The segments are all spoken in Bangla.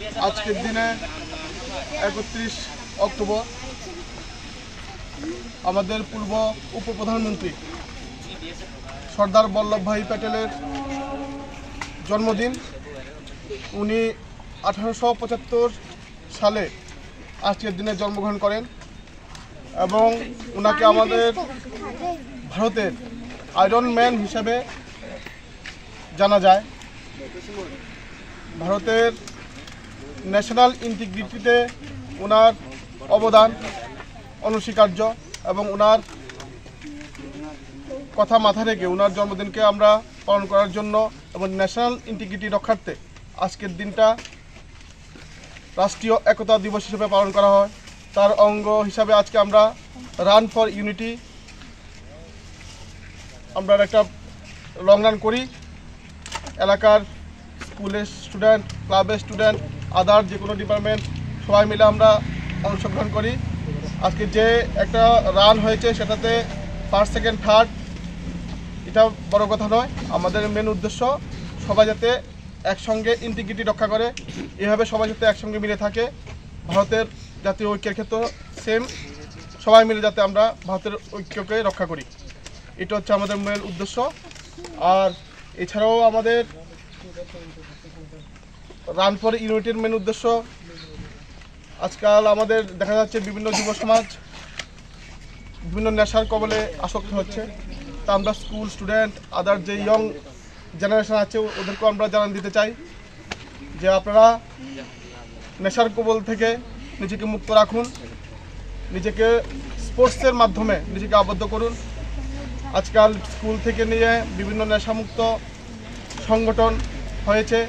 আজকের দিনে 31 অক্টোবর আমাদের পূর্ব উপপ্রধানমন্ত্রী সর্দার বল্লভভাই প্যাটেলের জন্মদিন। উনি 1875 সালে আজকের দিনে জন্মগ্রহণ করেন এবং ওনাকে আমাদের ভারতের আয়রন ম্যান হিসেবে জানা যায়। ভারতের ন্যাশনাল ইন্টিগ্রিটিতে ওনার অবদান অনস্বীকার্য এবং ওনার কথা মাথা রেখে ওনার জন্মদিনকে আমরা পালন করার জন্য এবং ন্যাশনাল ইন্টিগ্রিটি রক্ষার্থে আজকের দিনটা রাষ্ট্রীয় একতা দিবস হিসেবে পালন করা হয়। তার অঙ্গ হিসাবে আজকে আমরা রান ফর ইউনিটি আমরা একটা লং রান করি। এলাকার স্কুলের স্টুডেন্ট, ক্লাবের স্টুডেন্ট, আদার যে কোনো ডিপার্টমেন্ট সবাই মিলে আমরা অংশগ্রহণ করি। আজকে যে একটা রান হয়েছে সেটাতে ফার্স্ট, সেকেন্ড, থার্ড, এটা বড় কথা নয়। আমাদের মেন উদ্দেশ্য সবাই যাতে একসঙ্গে ইন্টিগ্রিটি রক্ষা করে, এভাবে সবাই যাতে একসঙ্গে মিলে থাকে। ভারতের জাতীয় ঐক্যের ক্ষেত্রে সেম, সবাই মিলে যাতে আমরা ভারতের ঐক্যকে রক্ষা করি, এটা হচ্ছে আমাদের মেন উদ্দেশ্য। আর এছাড়াও আমাদের রান ফর ইউনিটির মেন উদ্দেশ্য, আজকাল আমাদের দেখা যাচ্ছে বিভিন্ন যুব সমাজ বিভিন্ন নেশার কবলে আসক্ত হচ্ছে। তা আমরা স্কুল স্টুডেন্ট, আদার যে ইয়ং জেনারেশন আছে ওদেরকেও আমরা জানান দিতে চাই যে আপনারা নেশার কবল থেকে নিজেকে মুক্ত রাখুন, নিজেকে স্পোর্টসের মাধ্যমে নিজেকে আবদ্ধ করুন। আজকাল স্কুল থেকে নিয়ে বিভিন্ন নেশামুক্ত সংগঠন হয়েছে,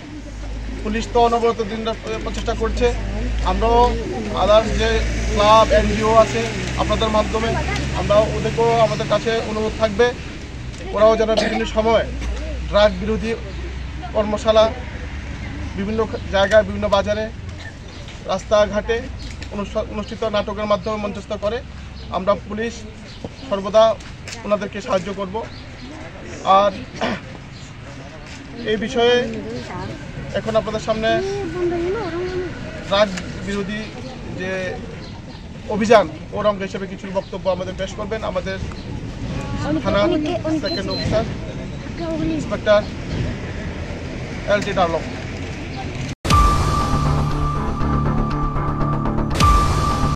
পুলিশ তো অনবরত দিন প্রচেষ্টা করছে। আমরাও আদার যে ক্লাব এনজিও আছে আপনাদের মাধ্যমে আমরা ওদেরকেও আমাদের কাছে অনুরোধ থাকবে ওরাও যেন বিভিন্ন সময় ড্রাগ বিরোধী কর্মশালা বিভিন্ন জায়গায়, বিভিন্ন বাজারে, রাস্তাঘাটে অনুষ্ঠিত নাটকের মাধ্যমে মঞ্চস্থ করে। আমরা পুলিশ সর্বদা ওনাদেরকে সাহায্য করব। আর এই বিষয়ে এখন আপনাদের সামনে ড্রাগ বিরোধী যে অভিযান ওর অঙ্গ হিসেবে কিছু বক্তব্য আমাদের পেশ করবেন আমাদের থানার second officer inspector LT Darlong.